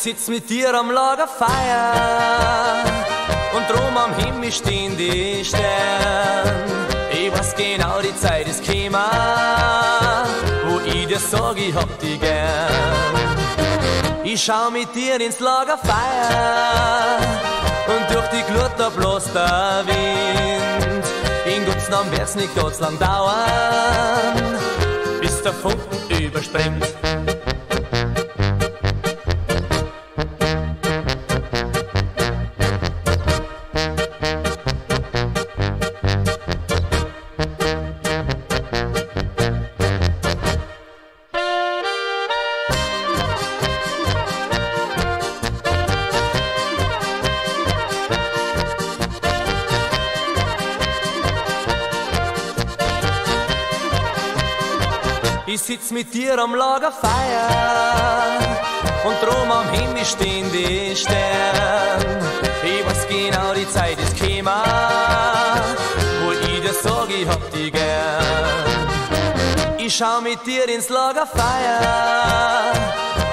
Ich sitz mit dir am Lagerfeuer und drum am Himmel stehen die Sterne. Ich weiß genau, die Zeit ist gekommen, wo ich dir sag, ich hab dich gern. Ich schau mit dir ins Lagerfeuer und durch die Glut da bloß der Wind. In Gottes Namen wird's nicht ganz lang dauern, bis der Funken überspringt. Ich sitz mit dir am Lagerfeuer und drum am Himmel stehen die Sterne. Ich weiß genau, die Zeit ist gekommen, wo ich dir sag, ich hab dich gern. Ich schau mit dir ins Lagerfeuer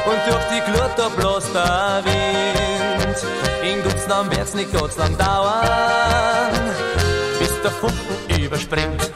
und durch die Glut da bloß der Wind. In Gottes Namen wird's nicht ganz lang dauern, bis der Funken überspringt.